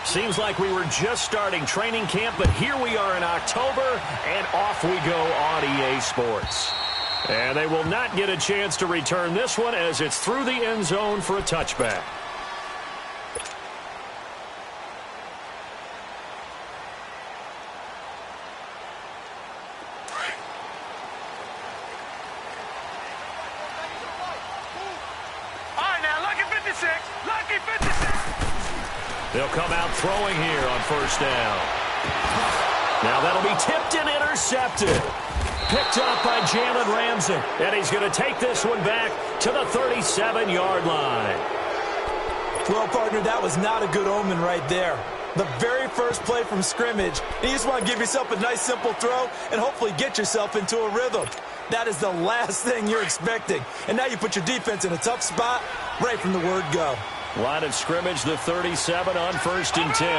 Seems like we were just starting training camp, but here we are in October, and off we go on EA Sports. And they will not get a chance to return this one as it's through the end zone for a touchback. They'll come out throwing here on first down. Now that'll be tipped and intercepted. Picked up by Jalen Ramsey. And he's going to take this one back to the 37-yard line. Well, partner, that was not a good omen right there. The very first play from scrimmage, and you just want to give yourself a nice, simple throw and hopefully get yourself into a rhythm. That is the last thing you're expecting. And now you put your defense in a tough spot right from the word go. Line of scrimmage, the 37 on first and 10. On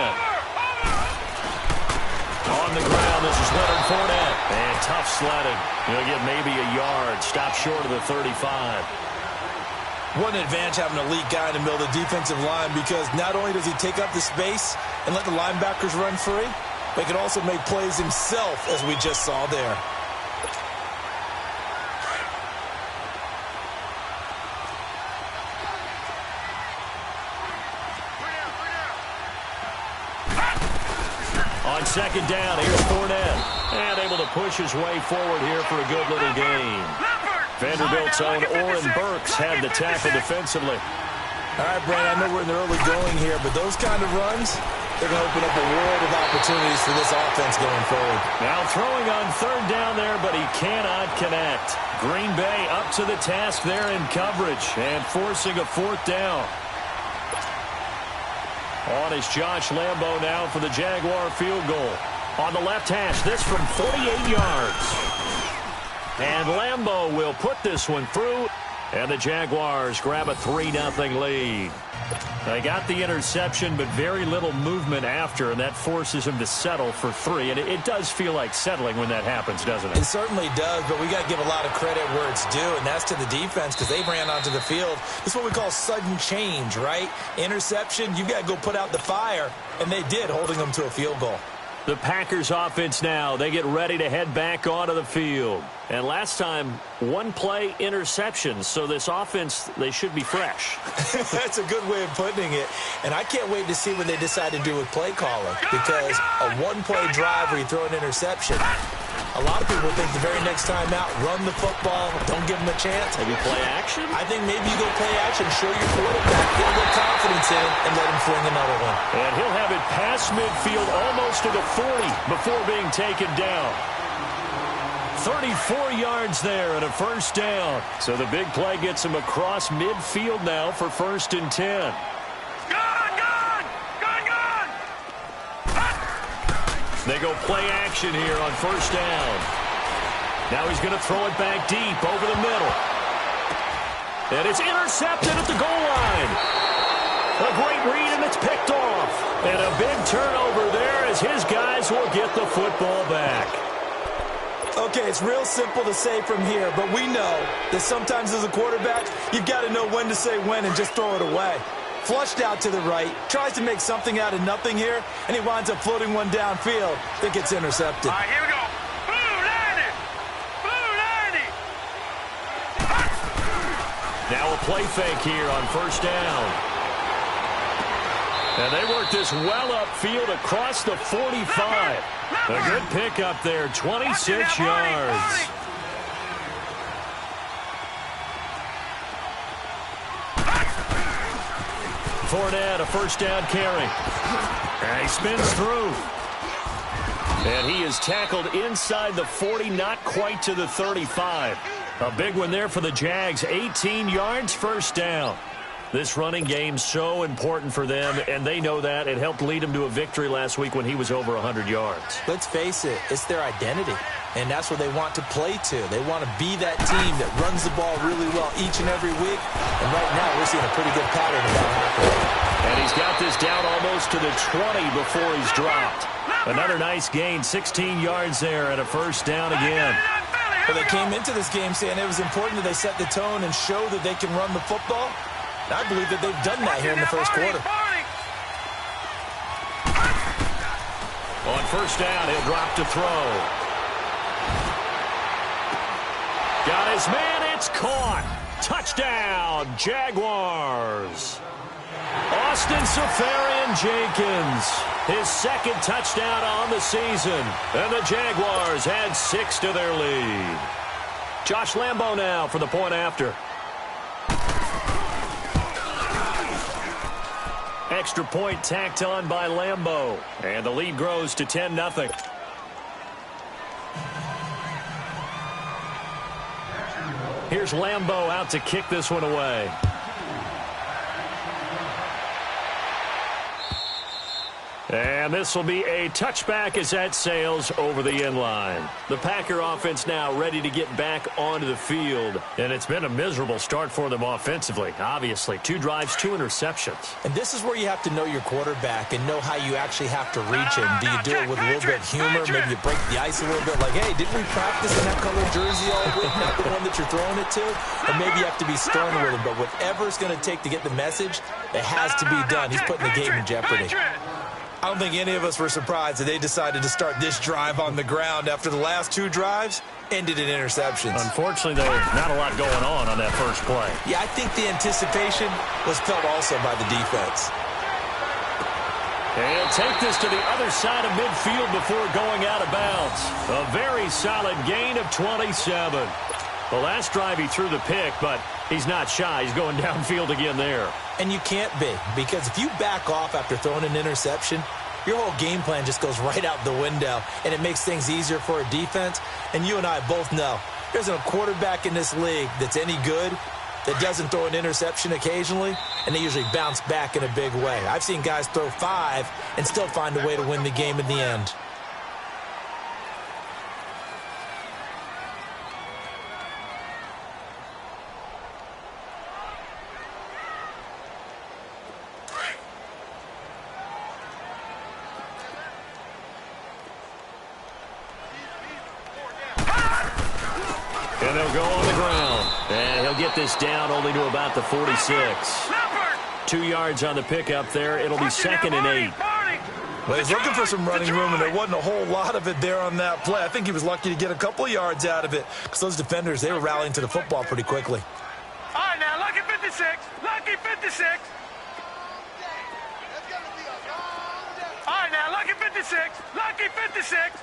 the ground, this is Leonard Fournette. And tough sledding. He'll get maybe a yard. Stop short of the 35. What an advantage having an elite guy in the middle of the defensive line, because not only does he take up the space and let the linebackers run free, but he can also make plays himself, as we just saw there. On second down, here's Fournette. And able to push his way forward here for a good little gain. Vanderbilt's own Oren Burks had the tackle defensively. All right, Brandon, I know we're in the early going here, but those kind of runs, they're going to open up a world of opportunities for this offense going forward. Now throwing on third down there, but he cannot connect. Green Bay up to the task there in coverage and forcing a fourth down. On is Josh Lambo now for the Jaguar field goal. On the left hash, this from 48 yards. And Lambo will put this one through. And the Jaguars grab a 3-0 lead. They got the interception, but very little movement after, and that forces him to settle for 3. And it does feel like settling when that happens, doesn't it? It certainly does, but we got to give a lot of credit where it's due, and that's to the defense, because they ran onto the field. This is what we call sudden change, right? Interception, you got to go put out the fire, and they did, holding them to a field goal. The Packers offense now, they get ready to head back onto the field. And last time, one play interceptions, so this offense, they should be fresh. That's a good way of putting it. And I can't wait to see what they decide to do with play calling, because a one-play drive where you throw an interception, a lot of people think the very next time out, run the football, don't give them a chance. Maybe play action? I think maybe you go play action, show your quarterback, get a little confidence in it, and let him fling another one. And he'll have it past midfield almost to the 40 before being taken down. 34 yards there and a first down. So the big play gets him across midfield now for first and 10. They go play action here on first down. Now he's going to throw it back deep over the middle. And it's intercepted at the goal line. A great read, and it's picked off. And a big turnover there as his guys will get the football back. Okay, it's real simple to say from here, but we know that sometimes as a quarterback, you've got to know when to say when and just throw it away. Flushed out to the right, tries to make something out of nothing here, and he winds up floating one downfield that gets intercepted. All right, here we go. Now a play fake here on first down. And they work this well upfield across the 45. A good pickup there, 26 yards. Fournette, a first down carry. And he spins through. And he is tackled inside the 40, not quite to the 35. A big one there for the Jags, 18 yards, first down. This running game so important for them, and they know that. It helped lead them to a victory last week when he was over 100 yards. Let's face it, it's their identity, and that's what they want to play to. They want to be that team that runs the ball really well each and every week, and right now we're seeing a pretty good pattern of that happening. And he's got this down almost to the 20 before he's dropped. Another nice gain, 16 yards there, and a first down again. Well, they came into this game saying it was important that they set the tone and show that they can run the football. I believe that they've done that here in the first quarter. first down. He'll drop to throw. Got his man. It's caught. Touchdown, Jaguars. Austin Seferian-Jenkins, his second touchdown on the season. And the Jaguars add 6 to their lead. Josh Lambo now for the point after. Extra point tacked on by Lambo. And the lead grows to 10-0. Here's Lambo out to kick this one away. And this will be a touchback as that sails over the end line. The Packer offense now ready to get back onto the field. And it's been a miserable start for them offensively, obviously. 2 drives, 2 interceptions. And this is where you have to know your quarterback and know how you actually have to reach him. Do you do it with a little bit of humor? Maybe you break the ice a little bit like, hey, didn't we practice in that colored jersey all week? Not the one that you're throwing it to? Or maybe you have to be stern with him. But whatever it's going to take to get the message, it has to be done. He's putting the game in jeopardy. I don't think any of us were surprised that they decided to start this drive on the ground after the last 2 drives ended in interceptions. Unfortunately, there's not a lot going on that first play. Yeah, I think the anticipation was felt also by the defense. And he'll take this to the other side of midfield before going out of bounds. A very solid gain of 27. The last drive he threw the pick, but he's not shy. He's going downfield again there. And you can't be, because if you back off after throwing an interception, your whole game plan just goes right out the window, and it makes things easier for a defense. And you and I both know there's a quarterback in this league that's any good that doesn't throw an interception occasionally, and they usually bounce back in a big way. I've seen guys throw 5 and still find a way to win the game in the end. And they'll go on the ground. And he'll get this down only to about the 46. 2 yards on the pickup there. It'll be 2nd and 8. Well, he's looking for some running room, and there wasn't a whole lot of it there on that play. I think he was lucky to get a couple of yards out of it, because those defenders, they were rallying to the football pretty quickly. All right, now, lucky 56. Lucky 56. All right, now, lucky 56. Lucky 56.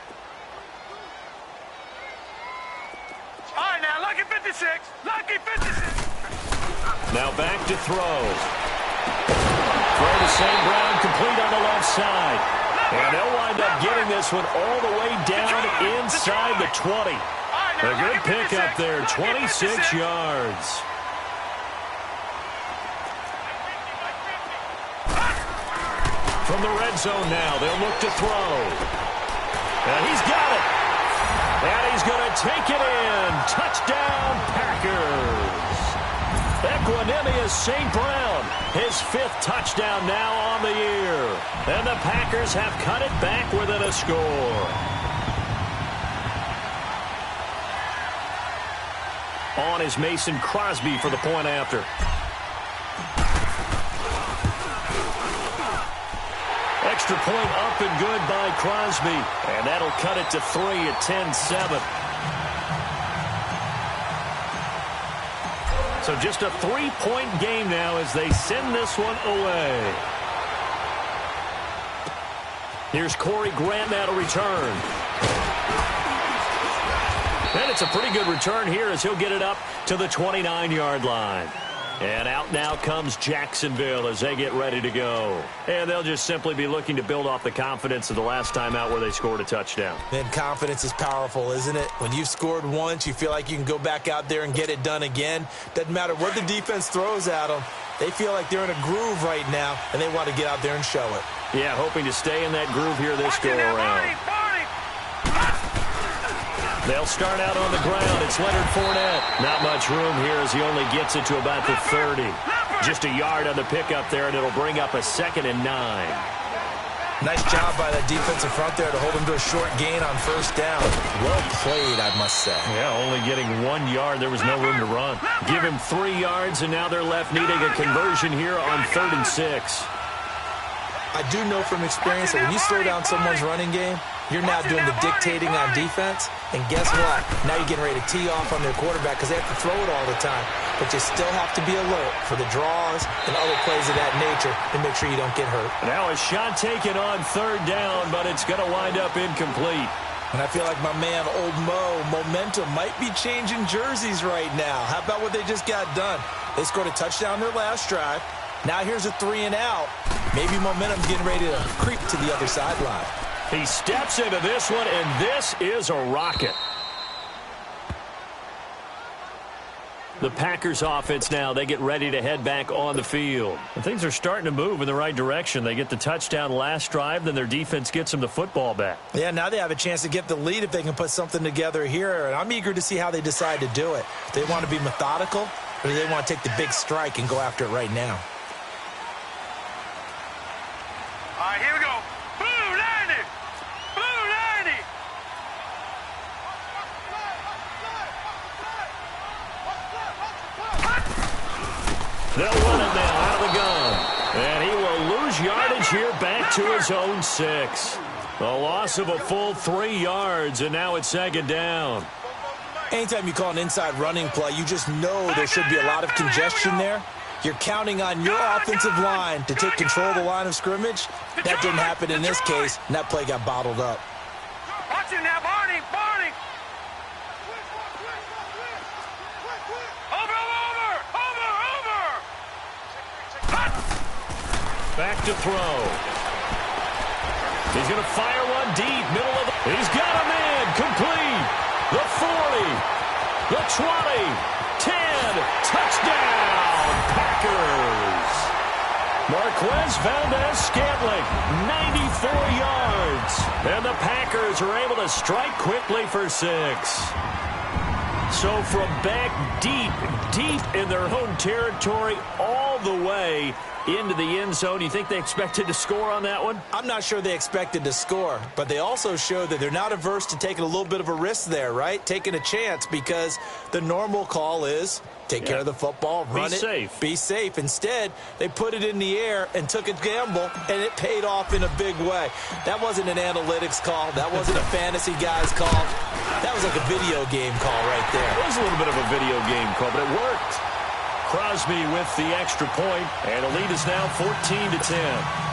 All right, now, lucky 56. Lucky 56. Now back to throw. Throw to St. Brown, complete on the left side. And they'll wind up getting this one all the way down inside the 20. A good pickup there, 26 yards. From the red zone now, they'll look to throw. And he's got it. And he's going to take it in. Touchdown, Packers. Equanimous St. Brown, his 5th touchdown now on the year. And the Packers have cut it back within a score. On is Mason Crosby for the point after. Extra point up and good by Crosby. And that'll cut it to 3 at 10-7. So just a 3-point game now as they send this one away. Here's Corey Grant now to return. And it's a pretty good return here as he'll get it up to the 29-yard line. And out now comes Jacksonville as they get ready to go. And they'll just simply be looking to build off the confidence of the last time out where they scored a touchdown. Man, confidence is powerful, isn't it? When you've scored once, you feel like you can go back out there and get it done again. Doesn't matter what the defense throws at them. They feel like they're in a groove right now, and they want to get out there and show it. Yeah, hoping to stay in that groove here this go-around. They'll start out on the ground. It's Leonard Fournette. Not much room here as he only gets it to about the 30. Just a yard on the pickup there, and it'll bring up a 2nd and 9. Nice job by that defensive front there to hold him to a short gain on first down. Well played, I must say. Yeah, only getting 1 yard. There was no room to run. Give him 3 yards, and now they're left needing a conversion here on 3rd and 6. I do know from experience that when you slow down someone's running game, You're now doing the dictating on defense, and guess what? Now you're getting ready to tee off on their quarterback because they have to throw it all the time. But you still have to be alert for the draws and other plays of that nature to make sure you don't get hurt. Now a shot taken on third down, but it's going to wind up incomplete. And I feel like my man, Old Mo, momentum might be changing jerseys right now. How about what they just got done? They scored a touchdown their last drive. Now here's a 3-and-out. Maybe momentum's getting ready to creep to the other sideline. He steps into this one, and this is a rocket. The Packers offense now, they get ready to head back on the field. And things are starting to move in the right direction. They get the touchdown last drive, then their defense gets them the football back. Yeah, now they have a chance to get the lead if they can put something together here. And I'm eager to see how they decide to do it. They want to be methodical, or do they want to take the big strike and go after it right now? All right, here we go. Blue 90. Blue 90. They'll run it now out of the gun. And he will lose yardage here back to his own 6. A loss of a full 3 yards, and now it's second down. Anytime you call an inside running play, you just know there should be a lot of congestion there. You're counting on your offensive line to take control of the line of scrimmage. That didn't happen in this case, and that play got bottled up. Watch it now, Barney. Barney. Over. Back to throw. He's going to fire one deep, middle of the... He's got a man, complete. The 40, the 20, 10, touchdown, Packers. Marquez Valdez-Scantling, 94 yards. And the Packers are able to strike quickly for 6. So from back deep in their home territory all the way into the end zone. You think they expected to score on that one? I'm not sure they expected to score, but they also showed that they're not averse to taking a little bit of a risk there, right? Taking a chance, because the normal call is take care of the football, run it, be safe. Instead, they put it in the air and took a gamble, and it paid off in a big way. That wasn't an analytics call. That wasn't a fantasy guy's call. That was like a video game call right there. It was a little bit of a video game call, but it worked. Crosby with the extra point, and the lead is now 14-10.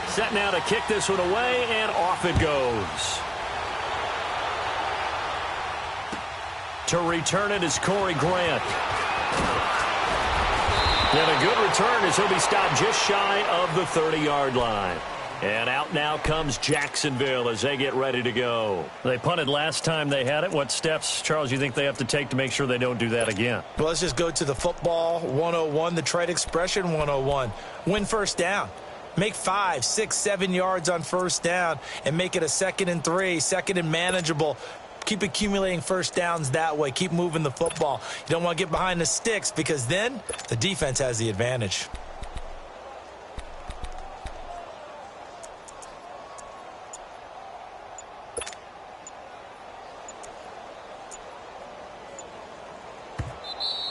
Set now to kick this one away, and off it goes. To return it is Corey Grant. And a good return as he'll be stopped just shy of the 30-yard line. And out now comes Jacksonville as they get ready to go. They punted last time they had it. What steps, Charles, you think they have to take to make sure they don't do that again? Well, let's just go to the football 101, the trade expression 101. Win first down. Make 5, 6, 7 yards on first down and make it a 2nd and 3, 2nd and manageable. Keep accumulating first downs that way. Keep moving the football. You don't want to get behind the sticks because then the defense has the advantage.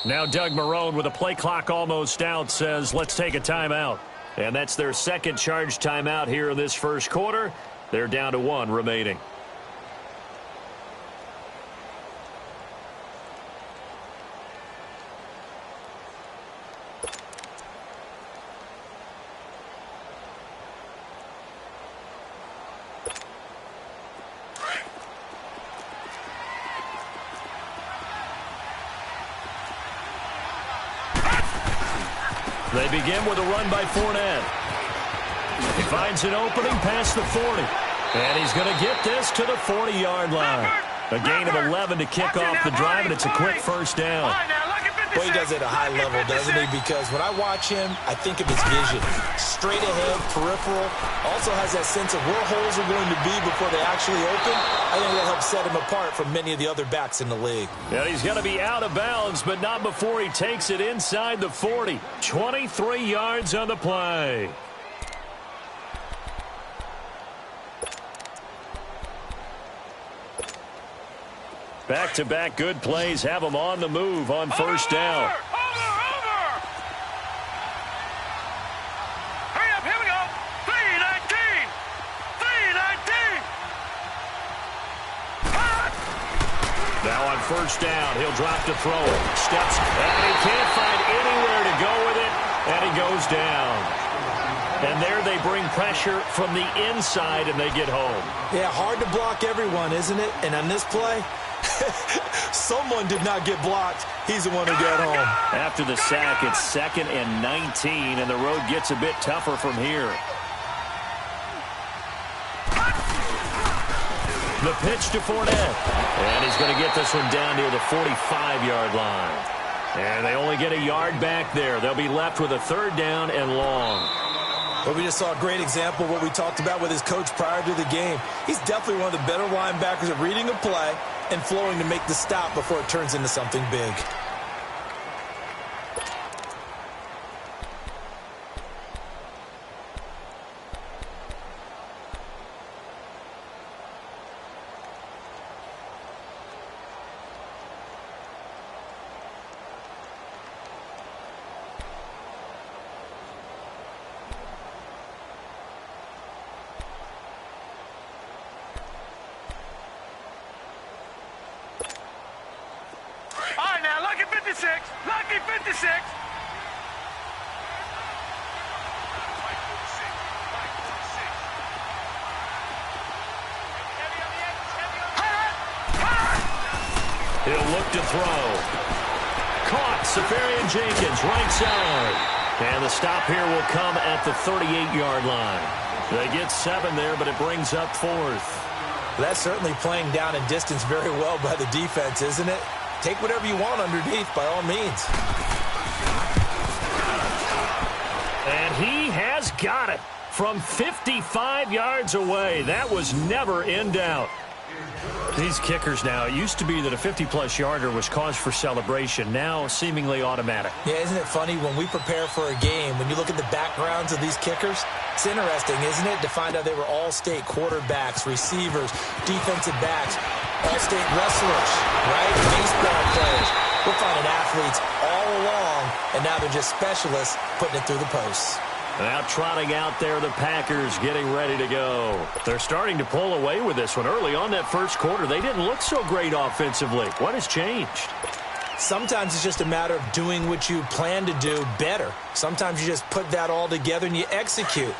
Now Doug Marrone with a play clock almost out says, let's take a timeout. And that's their second charge timeout here in this first quarter. They're down to 1 remaining. They begin with a run by Fournette. He finds an opening past the 40. And he's going to get this to the 40-yard line. A gain of 11 to kick off the drive, and it's a quick first down. All right, now, look at Well, he does it at a high level, doesn't he? Because when I watch him, I think of his vision. Straight ahead, peripheral. Also has that sense of where holes are going to be before they actually open. I think that helps set him apart from many of the other backs in the league. Yeah, he's going to be out of bounds, but not before he takes it inside the 40. 23 yards on the play. Back-to-back good plays have him on the move on first down. Over! Hurry up, here we go. 319! 319! Now on first down, he'll drop to throw it. Steps, and he can't find anywhere to go with it, and he goes down. And there they bring pressure from the inside, and they get home. Yeah, hard to block everyone, isn't it? And on this play, someone did not get blocked. He's the one who got home. After the sack, it's 2nd and 19, and the road gets a bit tougher from here. The pitch to Fournette. And he's going to get this one down near the 45-yard line. And they only get a yard back there. They'll be left with a 3rd down and long. But we just saw a great example of what we talked about with his coach prior to the game. He's definitely one of the better linebackers at reading a play and flowing to make the stop before it turns into something big. Lucky 56. He'll look to throw. Caught. Safarian Jenkins, right side. And the stop here will come at the 38-yard line. They get 7 there, but it brings up 4th. That's certainly playing down and distance very well by the defense, isn't it? Take whatever you want underneath, by all means. And he has got it from 55 yards away. That was never in doubt. These kickers now, it used to be that a 50-plus yarder was cause for celebration. Now, seemingly automatic. Yeah, isn't it funny when we prepare for a game, when you look at the backgrounds of these kickers, it's interesting, isn't it, to find out they were all-state quarterbacks, receivers, defensive backs, all-state wrestlers, right? Baseball players. We're finding athletes all along, and now they're just specialists putting it through the posts. Now trotting out there, the Packers getting ready to go. They're starting to pull away with this one. Early on that first quarter, they didn't look so great offensively. What has changed? Sometimes it's just a matter of doing what you plan to do better. Sometimes you just put that all together and you execute.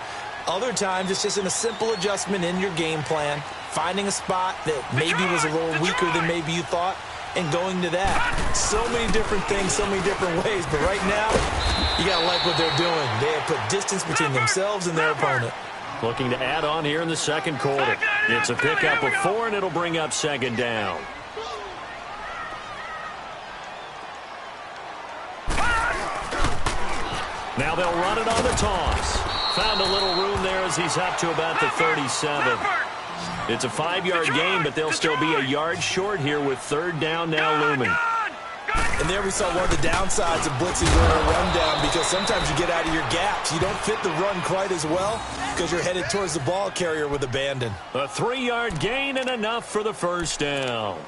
Other times it's just a simple adjustment in your game plan, finding a spot that maybe was a little weaker than maybe you thought, and going to that. So many different things, so many different ways, but right now, you got to like what they're doing. They have put distance between themselves and their opponent. Looking to add on here in the second quarter. It's a pickup of 4, and it'll bring up 2nd down. Now they'll run it on the toss. Found a little room there as he's up to about the 37. It's a 5-yard gain, but they'll still be a yard short here with 3rd down now looming. And there we saw one of the downsides of blitzing during a rundown, because sometimes you get out of your gaps. You don't fit the run quite as well because you're headed towards the ball carrier with abandon. A 3-yard gain and enough for the first down.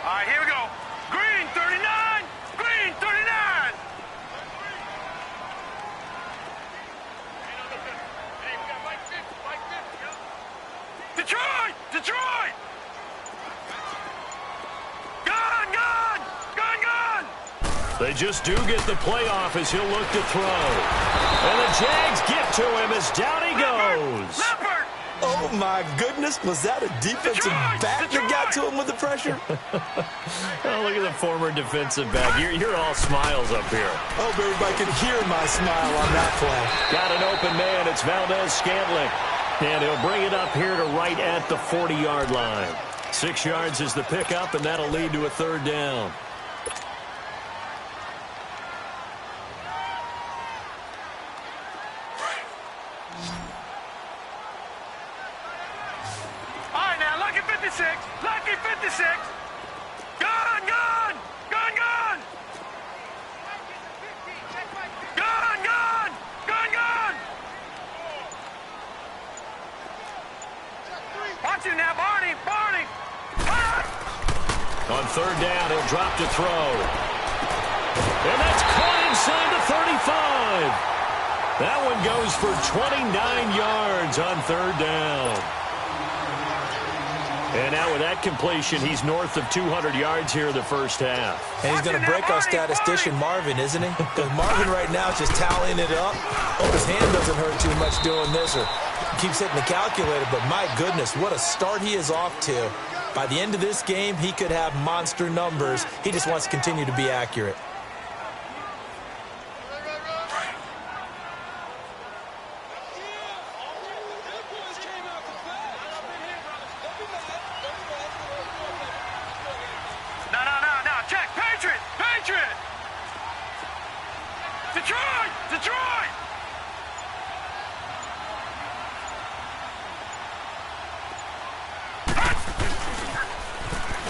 All right, here we go. Green 39. Green 39. Detroit! Detroit! Gun! Gun! Gun! Gun! They just do get the playoff as he'll look to throw. And the Jags get to him as down he goes. Leopard! Oh, my goodness. Was that a defensive back that got to him with the pressure? Oh, look at the former defensive back. You're all smiles up here. I hope everybody can hear my smile on that play. Got an open man. It's Valdez-Scantling. And he'll bring it up here to right at the 40-yard line. 6 yards is the pickup, and that'll lead to a third down. All right, now, lucky 56. Lucky 56. Gun, gun. Gun, gun. Gun, gun. Gun, gun. Watch it now, Barney. Barney. On third down, he'll drop to throw. And that's caught inside the 35. That one goes for 29 yards on third down. And now with that completion, he's north of 200 yards here in the first half. And he's going to break our statistician, Marvin, isn't he? Because Marvin right now is just tallying it up. Hope his hand doesn't hurt too much doing this, or keeps hitting the calculator. But my goodness, what a start he is off to. By the end of this game, he could have monster numbers. He just wants to continue to be accurate. No. Check. Patriot. Patriot. Detroit. Detroit.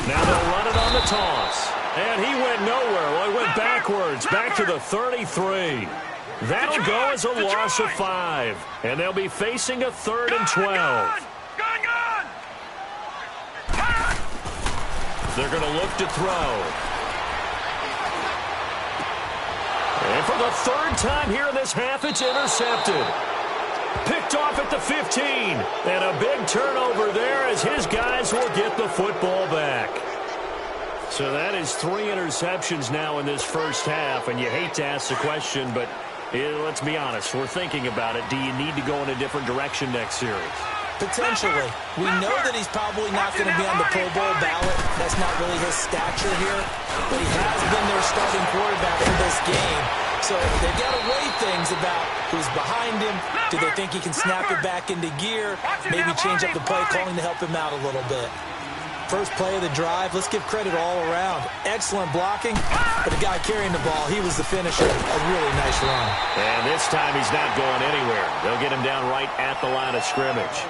Now they'll run it on the toss. And he went nowhere. Well, he went backwards, back to the 33. That'll go as a loss of 5. And they'll be facing a 3rd and 12. Gun, gun. They're going to look to throw. And for the 3rd time here in this half, it's intercepted. Picked off at the 15. And a big turnover there as his guys will get the football back. So that is 3 interceptions now in this first half. And you hate to ask the question, but let's be honest. We're thinking about it. Do you need to go in a different direction next series? Potentially. We know that he's probably not going to be on the Pro Bowl ballot. That's not really his stature here. But he has been their starting quarterback for this game. So they've got to weigh things about who's behind him. Do they think he can snap it back into gear? Maybe change up the play calling to help him out a little bit. First play of the drive, let's give credit all around. Excellent blocking, but the guy carrying the ball, he was the finisher. A really nice run. And this time he's not going anywhere. They'll get him down right at the line of scrimmage.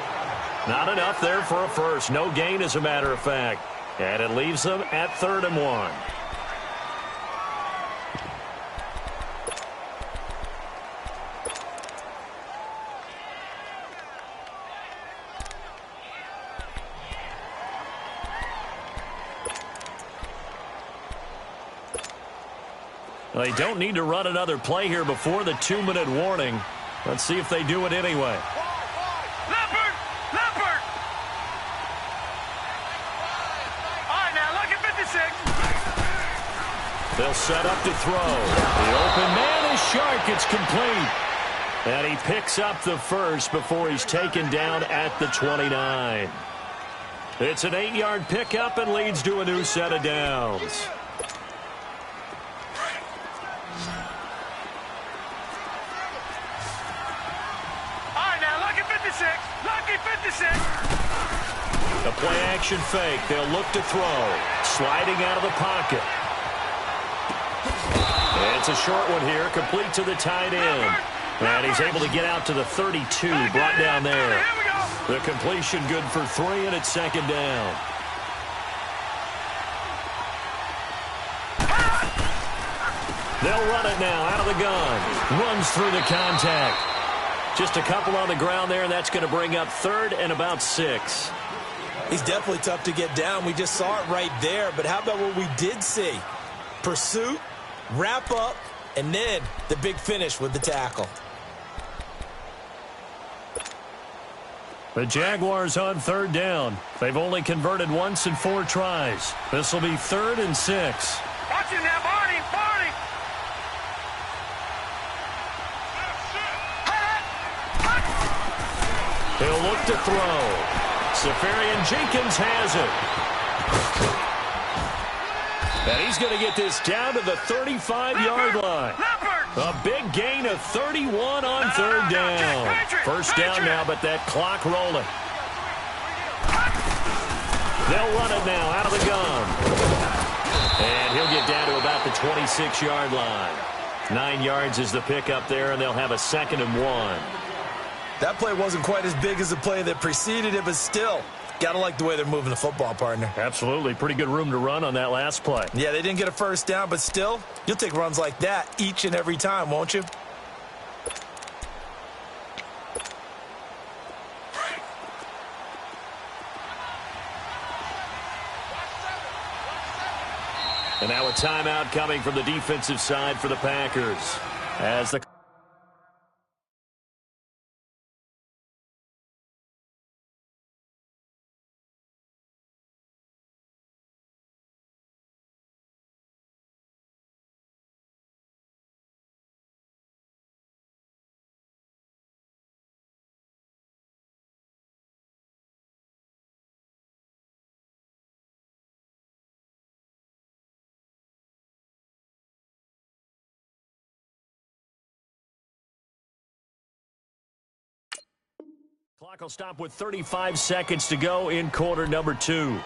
Not enough there for a first. No gain, as a matter of fact. And it leaves them at 3rd and 1. They don't need to run another play here before the 2-minute warning. Let's see if they do it anyway. Leopard! Leopard! All right, now, look at 56. They'll set up to throw. The open man is Shark. It's complete. And he picks up the first before he's taken down at the 29. It's an 8-yard pickup and leads to a new set of downs. Lucky 56. A play-action fake. They'll look to throw. Sliding out of the pocket. And it's a short one here, complete to the tight end. And he's able to get out to the 32, brought down there. The completion good for 3, and it's 2nd down. They'll run it now out of the gun. Runs through the contact. Just a couple on the ground there, and that's going to bring up 3rd and about 6. He's definitely tough to get down. We just saw it right there. But how about what we did see? Pursuit, wrap up, and then the big finish with the tackle. The Jaguars on 3rd down. They've only converted once in 4 tries. This will be 3rd and 6. Watch it now, Barney. Barney. He'll look to throw. Safarian Jenkins has it. And he's going to get this down to the 35-yard line. A big gain of 31 on third down. First down now, but that clock rolling. They'll run it now out of the gun. And he'll get down to about the 26-yard line. 9 yards is the pickup there, and they'll have a 2nd and 1. That play wasn't quite as big as the play that preceded it, but still, got to like the way they're moving the football, partner. Absolutely. Pretty good room to run on that last play. Yeah, they didn't get a first down, but still, you'll take runs like that each and every time, won't you? And now a timeout coming from the defensive side for the Packers. As the clock will stop with 35 seconds to go in quarter number 2.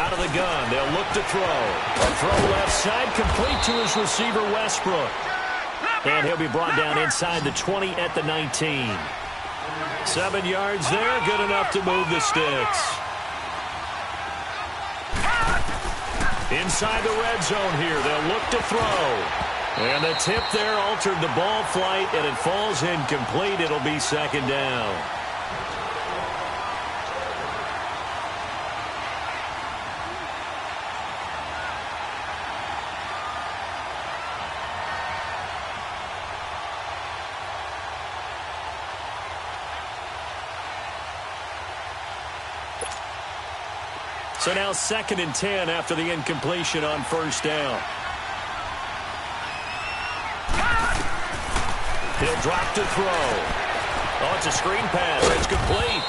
Out of the gun, they'll look to throw. A throw left side, complete to his receiver, Westbrook. And he'll be brought down inside the 20 at the 19. 7 yards there, good enough to move the sticks. Inside the red zone here, they'll look to throw. And the tip there altered the ball flight, and it falls incomplete. It'll be 2nd down. So now 2nd and 10 after the incompletion on first down. He'll drop to throw. Oh, it's a screen pass. It's complete.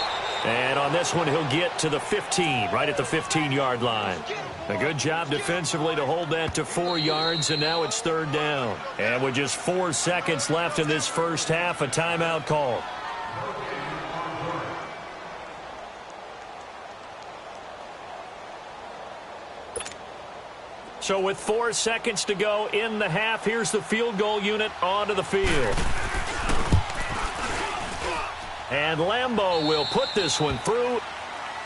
And on this one, he'll get to the 15, right at the 15-yard line. A good job defensively to hold that to 4 yards, and now it's 3rd down. And with just 4 seconds left in this first half, a timeout call. So with 4 seconds to go in the half, here's the field goal unit onto the field. And Lambeau will put this one through.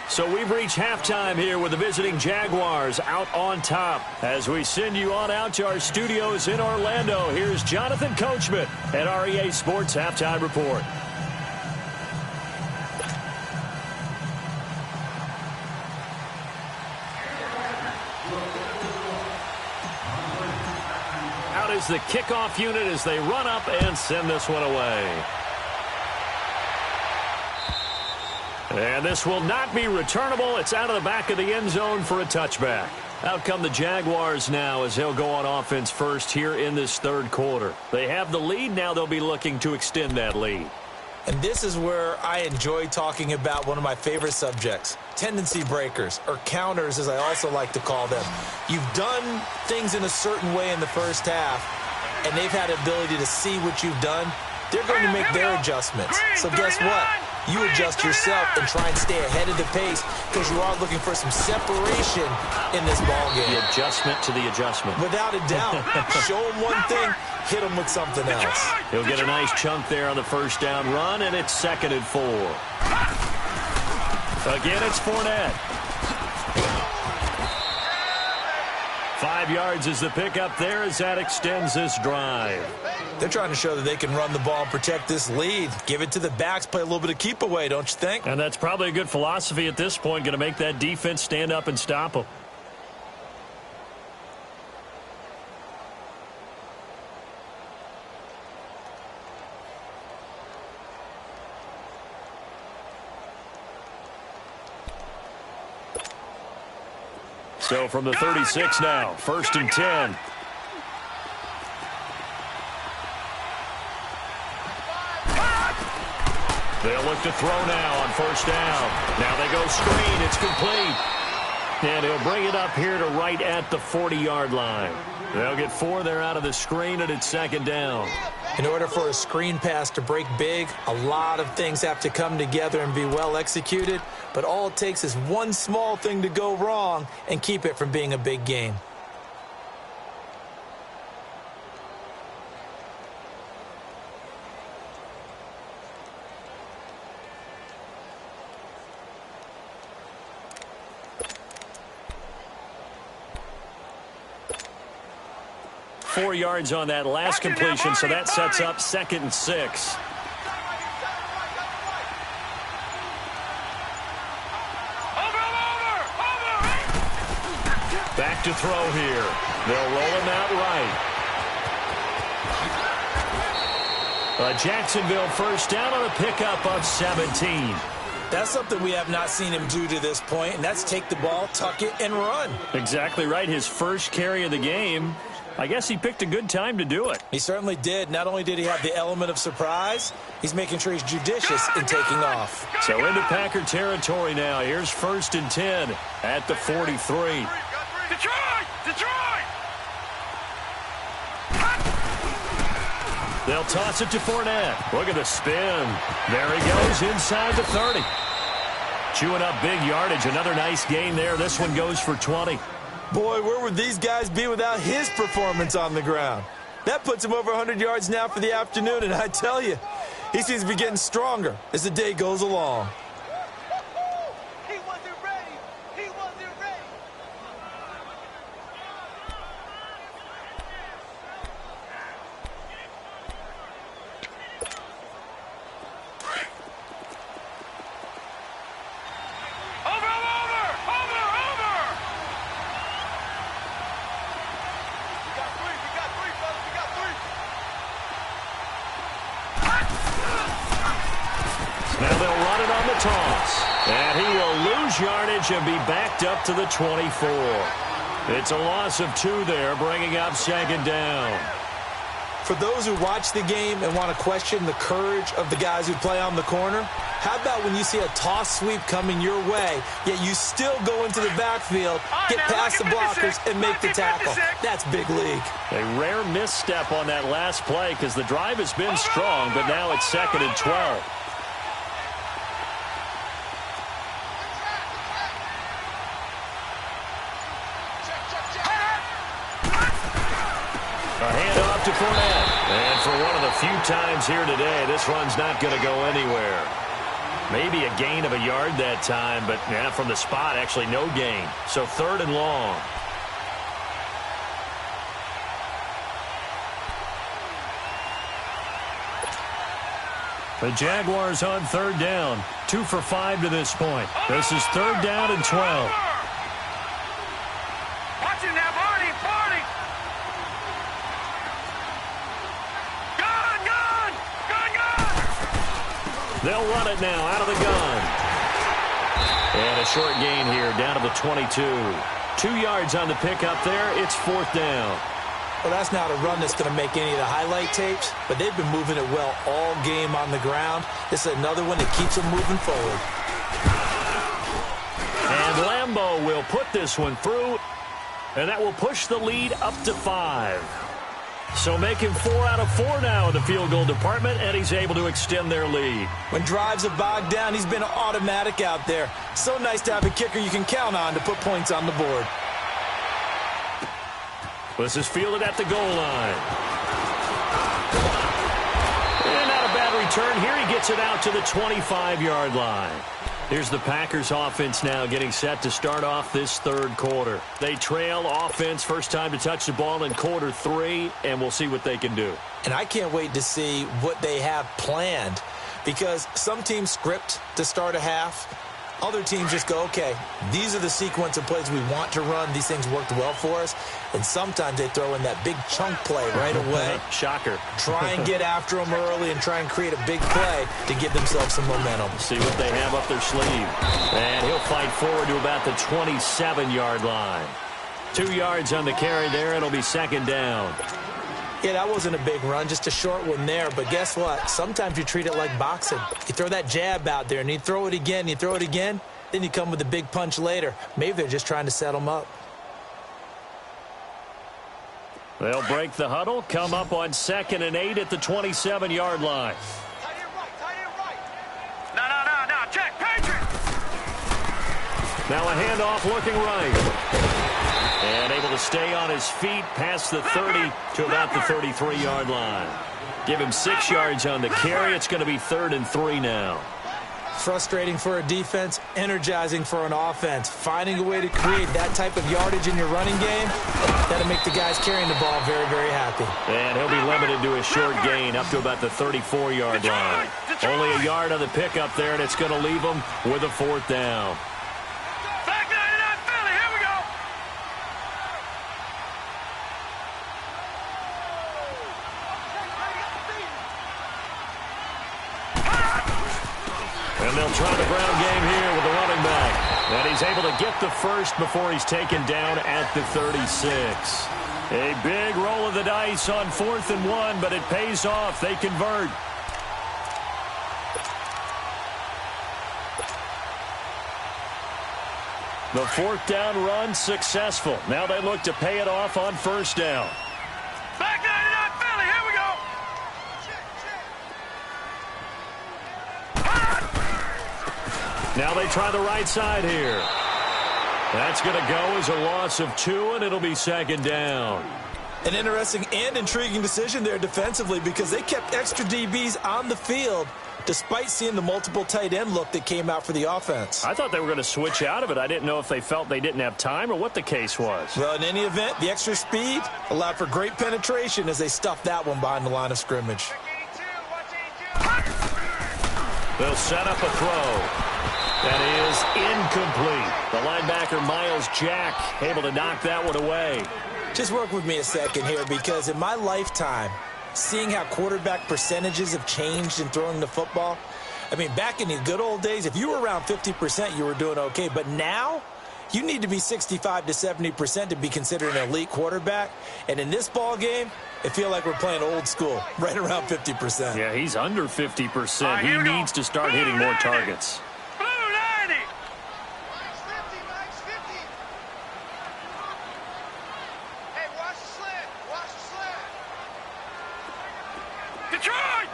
So we've reached halftime here with the visiting Jaguars out on top. As we send you on out to our studios in Orlando, here's Jonathan Coachman at REA Sports Halftime Report. Out is the kickoff unit as they run up and send this one away. And this will not be returnable. It's out of the back of the end zone for a touchback. Out come the Jaguars now as they'll go on offense first here in this 3rd quarter. They have the lead. Now they'll be looking to extend that lead. And this is where I enjoy talking about one of my favorite subjects, tendency breakers, or counters as I also like to call them. You've done things in a certain way in the first half, and they've had the ability to see what you've done. They're going to make their adjustments. So guess what? You adjust yourself and try and stay ahead of the pace because you are looking for some separation in this ballgame. The adjustment to the adjustment. Without a doubt. Show them one thing, hit them with something else. He'll get a nice chunk there on the first down run, and it's 2nd and 4. Again, it's Fournette. 5 5 yards is the pickup there as that extends this drive. They're trying to show that they can run the ball and protect this lead. Give it to the backs, play a little bit of keep away, don't you think? And that's probably a good philosophy at this point, going to make that defense stand up and stop them. So from the 36 now, 1st and 10. They'll look to throw now on 1st down. Now they go screen. It's complete. And he'll bring it up here to right at the 40-yard line. They'll get 4 there out of the screen, and it's 2nd down. In order for a screen pass to break big, a lot of things have to come together and be well executed. But all it takes is one small thing to go wrong and keep it from being a big game. Four yards on that last completion, so that sets up 2nd and 6. Back to throw here. They'll roll him out right. Jacksonville 1st down on a pickup of 17. That's something we have not seen him do to this point, and that's take the ball, tuck it, and run. Exactly right. His first carry of the game. I guess he picked a good time to do it. He certainly did. Not only did he have the element of surprise, he's making sure he's judicious in taking off. So into Packer territory now. Here's 1st and 10 at the 43. Detroit! Detroit! They'll toss it to Fournette. Look at the spin. There he goes inside the 30. Chewing up big yardage. Another nice gain there. This one goes for 20. Boy, where would these guys be without his performance on the ground? That puts him over 100 yards now for the afternoon, and I tell you, he seems to be getting stronger as the day goes along. He wasn't ready. He wasn't ready. Now they'll run it on the toss. And he will lose yardage and be backed up to the 24. It's a loss of 2 there, bringing up 2nd down. For those who watch the game and want to question the courage of the guys who play on the corner, how about when you see a toss sweep coming your way, yet you still go into the backfield, get past the blockers, and make the tackle? That's big league. A rare misstep on that last play because the drive has been strong, but now it's 2nd and 12. A handoff to Fournette. And for one of the few times here today, this run's not going to go anywhere. Maybe a gain of a yard that time, but yeah, from the spot, actually no gain. So 3rd and long. The Jaguars on 3rd down. 2 for 5 to this point. This is 3rd down and 12. Watch it now, Barney, Barney. Gun, gun, gun, gun. They'll run it now out of the gun. And a short gain here down to the 22. 2 yards on the pickup there. It's 4th down. Well, that's not a run that's going to make any of the highlight tapes, but they've been moving it well all game on the ground. This is another one that keeps them moving forward. And Lambeau will put this one through, and that will push the lead up to 5. So making 4 out of 4 now in the field goal department, and he's able to extend their lead. When drives are bogged down, he's been automatic out there. So nice to have a kicker you can count on to put points on the board. This is fielded at the goal line. And not a bad return here. He gets it out to the 25-yard line. Here's the Packers offense now getting set to start off this third quarter. They trail offense, first time to touch the ball in quarter 3, and we'll see what they can do. And I can't wait to see what they have planned, because some teams script to start a half. Other teams just go, okay, these are the sequence of plays we want to run. These things worked well for us. And sometimes they throw in that big chunk play right away. Shocker. Try and get after them early and try and create a big play to give themselves some momentum. See what they have up their sleeve. And he'll fight forward to about the 27-yard line. 2 yards on the carry there. It'll be second down. Yeah, that wasn't a big run, just a short one there. But guess what? Sometimes you treat it like boxing. You throw that jab out there, and you throw it again, then you come with a big punch later. Maybe they're just trying to set them up. They'll break the huddle, come up on 2nd and 8 at the 27-yard line. Tight end right. No. Check, Patriot. Now a handoff looking right. And able to stay on his feet past the 30 to about the 33-yard line. Give him 6 yards on the carry. It's going to be 3rd and 3 now. Frustrating for a defense, energizing for an offense. Finding a way to create that type of yardage in your running game, that'll make the guys carrying the ball very, very happy. And he'll be limited to a short gain up to about the 34-yard line. Only a yard on the pickup there, and it's going to leave him with a 4th down. Back 99 Philly, here we go. And they'll try the ground game here with the running back. And he's able to get the first before he's taken down at the 36. A big roll of the dice on 4th and 1, but it pays off. They convert. The 4th down run successful. Now they look to pay it off on 1st down. Back 99 Philly, here we go. Now they try the right side here. That's going to go as a loss of 2, and it'll be 2nd down. An interesting and intriguing decision there defensively, because they kept extra DBs on the field despite seeing the multiple tight end look that came out for the offense. I thought they were going to switch out of it. I didn't know if they felt they didn't have time or what the case was. Well, in any event, the extra speed allowed for great penetration as they stuffed that one behind the line of scrimmage. They'll set up a throw. That is incomplete. The linebacker, Miles Jack, able to knock that one away. Just work with me a second here, because in my lifetime, seeing how quarterback percentages have changed in throwing the football, I mean, back in the good old days, if you were around 50%, you were doing okay. But now, you need to be 65 to 70% to be considered an elite quarterback. And in this ball game, I feel like we're playing old school, right around 50%. Yeah, he's under 50%. He needs to start hitting more targets. Blue 90. Hey, watch the slant. Watch the slant. Detroit.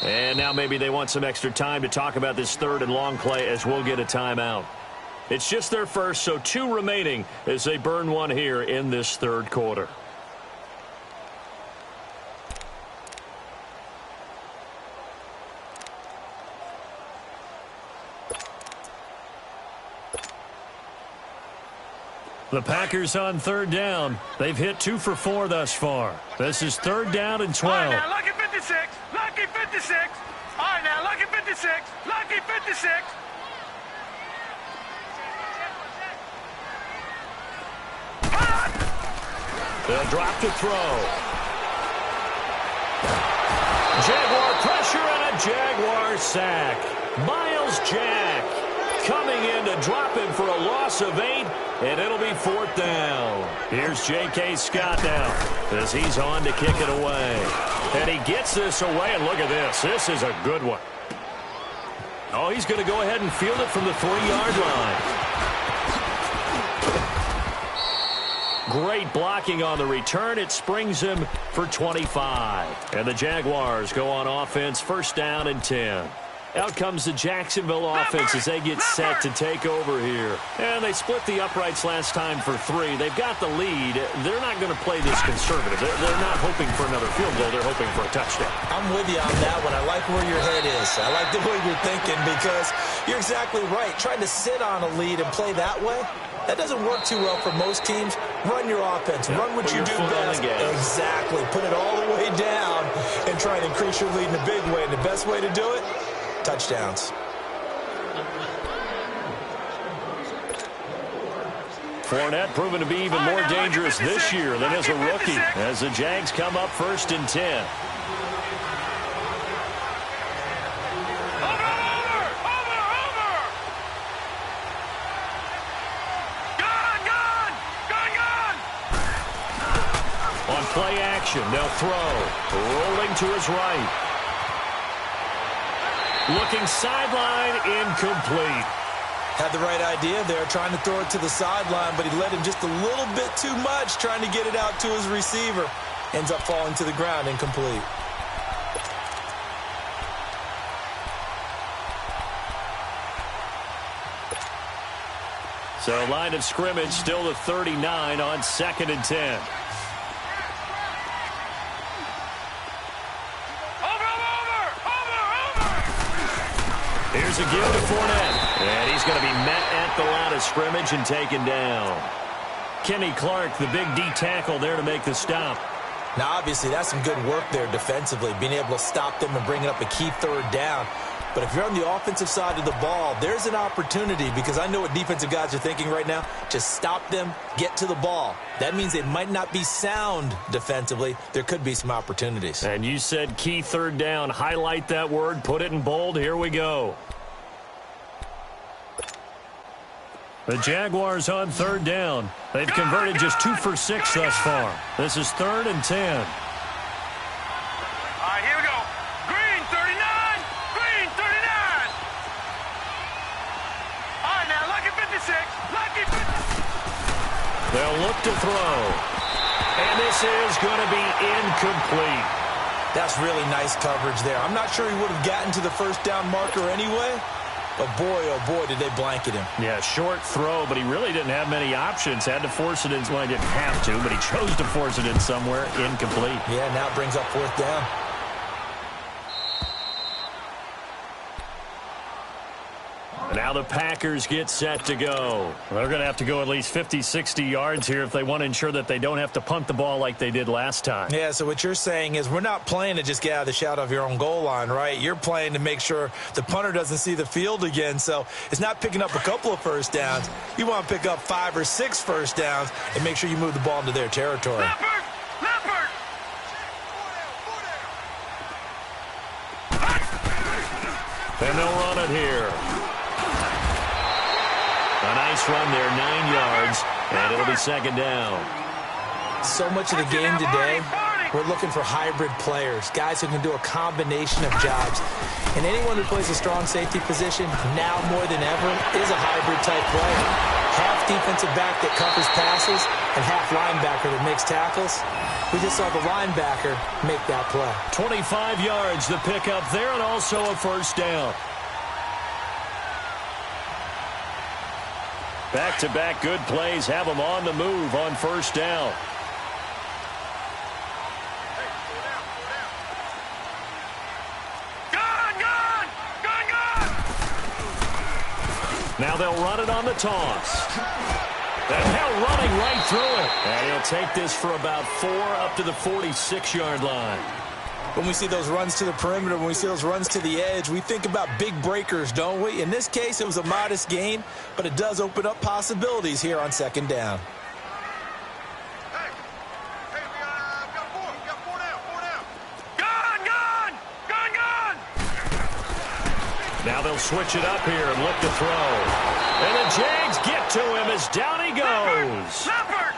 And now maybe they want some extra time to talk about this 3rd and long play, as we'll get a timeout. It's just their first, so 2 remaining as they burn one here in this 3rd quarter. The Packers on 3rd down. They've hit 2 for 4 thus far. This is 3rd down and 12. All right, now, lucky 56. Lucky 56. All right, now, lucky 56. Lucky 56. They'll drop to throw. Jaguar pressure and a Jaguar sack. Miles Jack coming in to drop him for a loss of 8, and it'll be 4th down. Here's J.K. Scott now as he's on to kick it away. And he gets this away, and look at this. This is a good one. Oh, he's going to go ahead and field it from the 3-yard line. Great blocking on the return. It springs him for 25. And the Jaguars go on offense, 1st down and 10. Out comes the Jacksonville offense as they get set to take over here. And they split the uprights last time for 3. They've got the lead. They're not going to play this conservative. They're not hoping for another field goal. They're hoping for a touchdown. I'm with you on that one. I like where your head is. I like the way you're thinking because you're exactly right. Trying to sit on a lead and play that way, that doesn't work too well for most teams. Run your offense. Run what you do best. Exactly. Put it all the way down and try and increase your lead in a big way. And the best way to do it, touchdowns. Fournette proven to be even more dangerous this year than as a rookie as the Jags come up 1st and 10. On play action, they'll throw. Rolling to his right. Looking sideline, incomplete. Had the right idea there, trying to throw it to the sideline, but he let him just a little bit too much, trying to get it out to his receiver. Ends up falling to the ground, incomplete. So line of scrimmage still to 39 on 2nd and 10. Here's a give to Fournette. And he's going to be met at the line of scrimmage and taken down. Kenny Clark, the big D tackle there to make the stop. Now, obviously, that's some good work there defensively, being able to stop them and bringing up a key 3rd down. But if you're on the offensive side of the ball, there's an opportunity because I know what defensive guys are thinking right now. Just stop them, get to the ball. That means they might not be sound defensively. There could be some opportunities. And you said key 3rd down. Highlight that word. Put it in bold. Here we go. The Jaguars on 3rd down. They've converted just 2 for 6 thus far. This is 3rd and 10. All right, here we go. Green, 39. Green, 39. All right, now, lucky 56. Lucky 56. They'll look to throw. And this is going to be incomplete. That's really nice coverage there. I'm not sure he would have gotten to the 1st down marker anyway. But boy, oh boy, did they blanket him. Yeah, short throw, but he really didn't have many options. Had to force it in. Well, he didn't have to, but he chose to force it in somewhere. Incomplete. Yeah, now it brings up 4th down. Now the Packers get set to go. They're going to have to go at least 50, 60 yards here if they want to ensure that they don't have to punt the ball like they did last time. Yeah, so what you're saying is we're not playing to just get out of the shadow of your own goal line, right? You're playing to make sure the punter doesn't see the field again. So it's not picking up a couple of 1st downs. You want to pick up 5 or 6 1st downs and make sure you move the ball into their territory. Leopard! Leopard! And they'll run it here. A nice run there, 9 yards, and it'll be 2nd down. So much of the game today, we're looking for hybrid players, guys who can do a combination of jobs. And anyone who plays a strong safety position, now more than ever, is a hybrid-type player. Half defensive back that covers passes and half linebacker that makes tackles. We just saw the linebacker make that play. 25 yards, the pickup there, and also a 1st down. Back-to-back good plays have them on the move on 1st down. Now they'll run it on the toss. And now running right through it. And he'll take this for about 4 up to the 46-yard line. When we see those runs to the perimeter, when we see those runs to the edge, we think about big breakers, don't we? In this case, it was a modest gain, but it does open up possibilities here on 2nd down. Now they'll switch it up here and look to throw. And the Jags get to him as down he goes.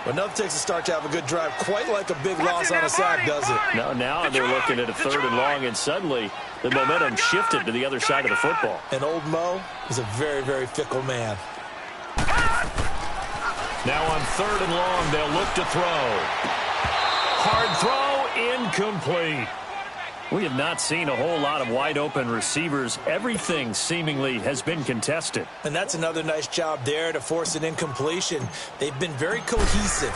But nothing takes a start to have a good drive, quite like a big loss on a sack, does it? No, now they're looking at a 3rd and long, and suddenly the momentum shifted to the other side of the football. And old Mo is a very, very fickle man. Now on 3rd and long, they'll look to throw. Hard throw, incomplete. We have not seen a whole lot of wide-open receivers. Everything seemingly has been contested. And that's another nice job there to force an incompletion. They've been very cohesive,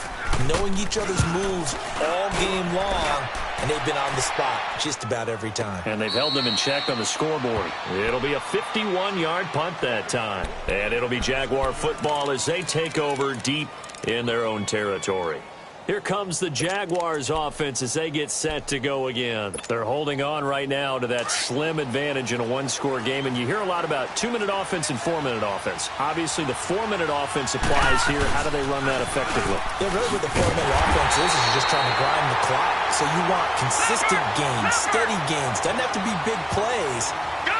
knowing each other's moves all game long, and they've been on the spot just about every time. And they've held them in check on the scoreboard. It'll be a 51-yard punt that time. And it'll be Jaguar football as they take over deep in their own territory. Here comes the Jaguars offense as they get set to go again. They're holding on right now to that slim advantage in a one-score game, and you hear a lot about 2-minute offense and 4-minute offense. Obviously, the 4-minute offense applies here. How do they run that effectively? Yeah, really what the 4-minute offense is you're just trying to grind the clock. So you want consistent gains, steady gains. Doesn't have to be big plays,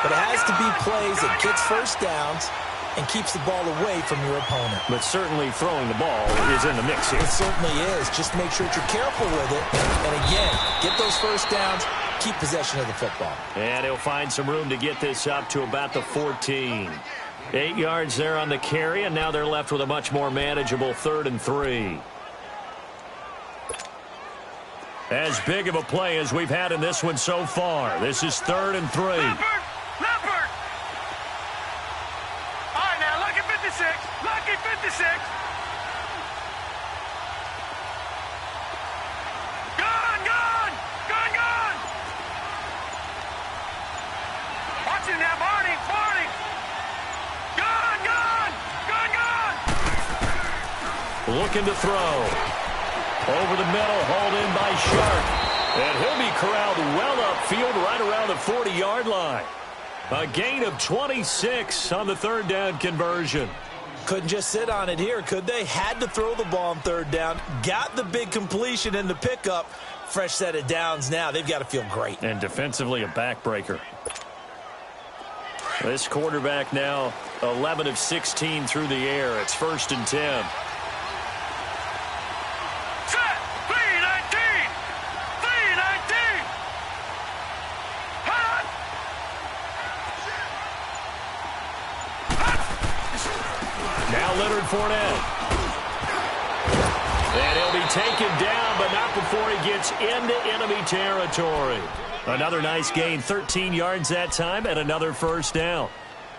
but it has to be plays that gets first downs and keeps the ball away from your opponent. But certainly throwing the ball is in the mix here. It certainly is. Just make sure that you're careful with it. And again, get those first downs, keep possession of the football. And he'll find some room to get this up to about the 14. 8 yards there on the carry, and now they're left with a much more manageable 3rd and 3. As big of a play as we've had in this one so far. This is 3rd and 3. Leopard! All right, now, lucky 56. Lucky 56. Gone! Watch it now, Barney! Gone! Looking to throw. Over the middle, hauled in by Sharp. And he'll be corralled well upfield right around the 40-yard line. A gain of 26 on the 3rd down conversion. Couldn't just sit on it here, could they? Had to throw the ball on 3rd down. Got the big completion in the pickup. Fresh set of downs now. They've got to feel great. And defensively a backbreaker. This quarterback now 11 of 16 through the air. It's 1st and 10. Leonard Fournette. And he'll be taken down, but not before he gets into enemy territory. Another nice gain, 13 yards that time, and another 1st down.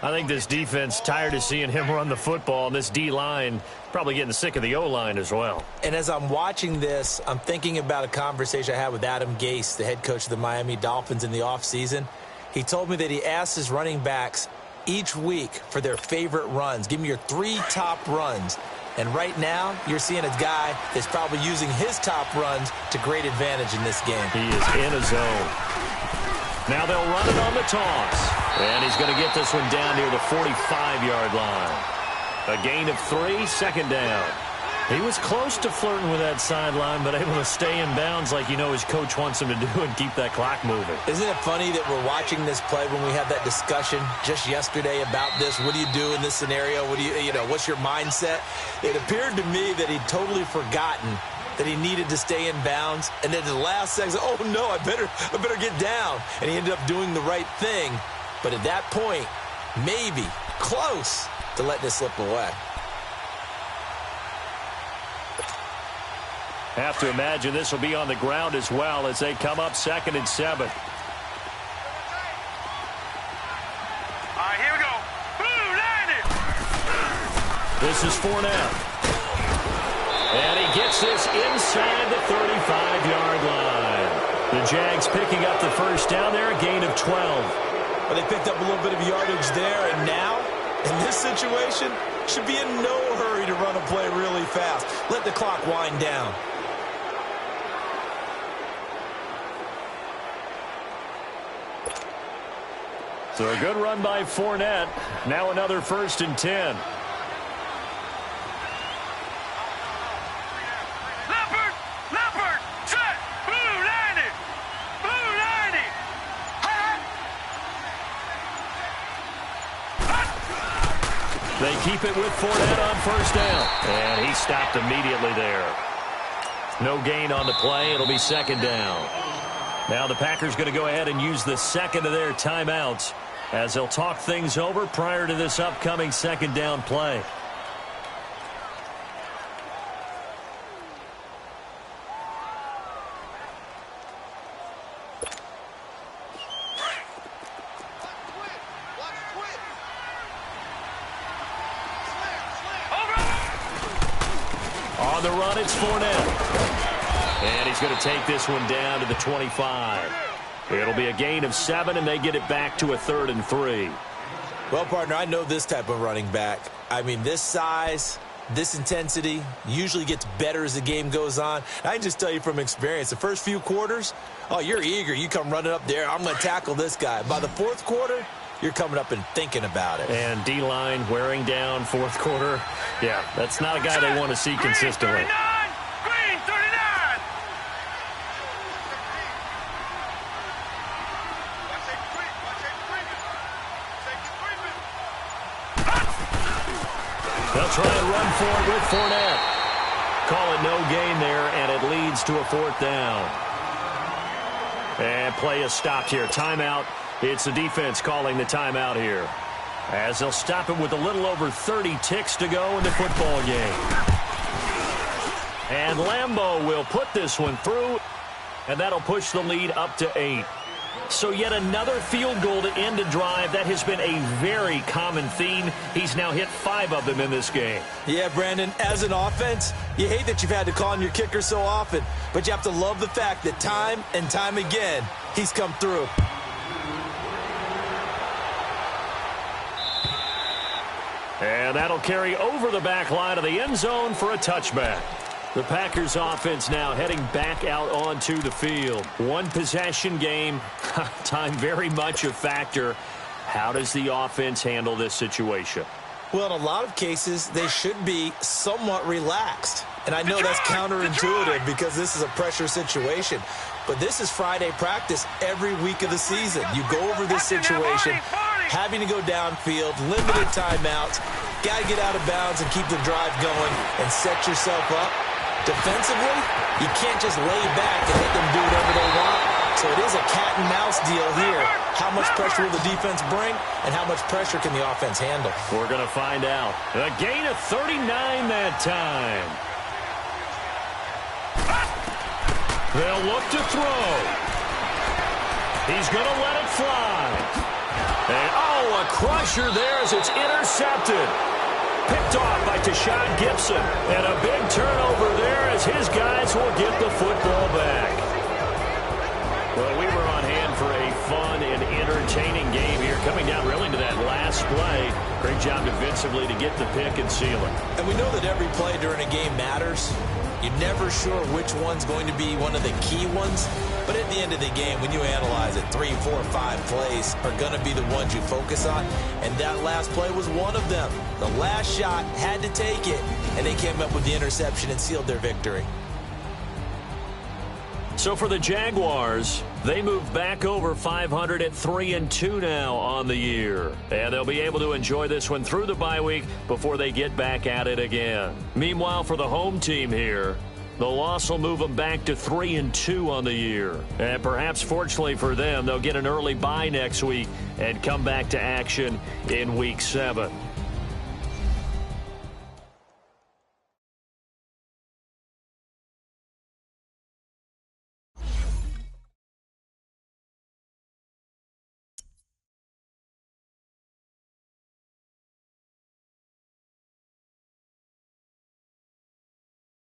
I think this defense tired of seeing him run the football, and this D-line probably getting sick of the O-line as well. And as I'm watching this, I'm thinking about a conversation I had with Adam Gase, the head coach of the Miami Dolphins in the offseason. He told me that he asked his running backs each week for their favorite runs. Give me your 3 top runs. And right now, you're seeing a guy that's probably using his top runs to great advantage in this game. He is in a zone. Now they'll run it on the toss. And he's going to get this one down near the 45-yard line. A gain of 3, 2nd down. He was close to flirting with that sideline, but able to stay in bounds like you know his coach wants him to do and keep that clock moving. Isn't it funny that we're watching this play when we had that discussion just yesterday about this? What do you do in this scenario? What do you know, what's your mindset? It appeared to me that he'd totally forgotten that he needed to stay in bounds. And then at the last second, oh, no, I better get down. And he ended up doing the right thing. But at that point, maybe close to letting it slip away. Have to imagine this will be on the ground as well as they come up 2nd and 7. All right, here we go. Boom, landed. This is Fournette. And he gets this inside the 35-yard line. The Jags picking up the 1st down there, a gain of 12. Well, they picked up a little bit of yardage there, and now, in this situation, should be in no hurry to run a play really fast. Let the clock wind down. So a good run by Fournette. Now another 1st and 10. Leopard, set, blue landed. They keep it with Fournette on 1st down. And he stopped immediately there. No gain on the play. It'll be 2nd down. Now the Packers going to go ahead and use the 2nd of their timeouts as they'll talk things over prior to this upcoming 2nd down play. On the run, it's Fournette. And he's going to take this one down to the 25. It'll be a gain of 7, and they get it back to a 3rd and 3. Well, partner, I know this type of running back. I mean, this size, this intensity usually gets better as the game goes on. I can just tell you from experience, the first few quarters, oh, you're eager. You come running up there, I'm going to tackle this guy. By the 4th quarter, you're coming up and thinking about it. And D-line wearing down 4th quarter. Yeah, that's not a guy they want to see consistently. Green 39. They'll try and run for it with Fournette. Call it no gain there, and it leads to a 4th down. And play is stopped here. Timeout. It's the defense calling the timeout here, as they'll stop it with a little over 30 ticks to go in the football game. And Lambeau will put this one through, and that'll push the lead up to 8. So yet another field goal to end a drive. That has been a very common theme. He's now hit 5 of them in this game. Yeah, Brandon, as an offense, you hate that you've had to call on your kicker so often, but you have to love the fact that time and time again, he's come through. And that'll carry over the back line of the end zone for a touchback. The Packers offense now heading back out onto the field. One possession game, time very much a factor. How does the offense handle this situation? Well, in a lot of cases, they should be somewhat relaxed. And I know that's counterintuitive because this is a pressure situation. But this is Friday practice every week of the season. You go over this situation, having to go downfield, limited timeouts, got to get out of bounds and keep the drive going and set yourself up. Defensively, you can't just lay back and let them do whatever they want. So it is a cat and mouse deal here. How much pressure will the defense bring and how much pressure can the offense handle? We're going to find out. A gain of 39 that time. They'll look to throw. He's going to let it fly. And, oh, a crusher there as it's intercepted. Picked off by Tashawn Gibson. And a big turnover there as his guys will get the football back. Well, we were on hand for a fun and entertaining game here, coming down really to that last play. Great job defensively to get the pick and seal it. And we know that every play during a game matters. You're never sure which one's going to be one of the key ones. But at the end of the game, when you analyze it, 3, 4, 5 plays are going to be the ones you focus on. And that last play was one of them. The last shot had to take it, and they came up with the interception and sealed their victory. So for the Jaguars, they move back over 500 at 3-2 now on the year. And they'll be able to enjoy this one through the bye week before they get back at it again. Meanwhile, for the home team here, the loss will move them back to 3-2 on the year. And perhaps fortunately for them, they'll get an early bye next week and come back to action in Week 7.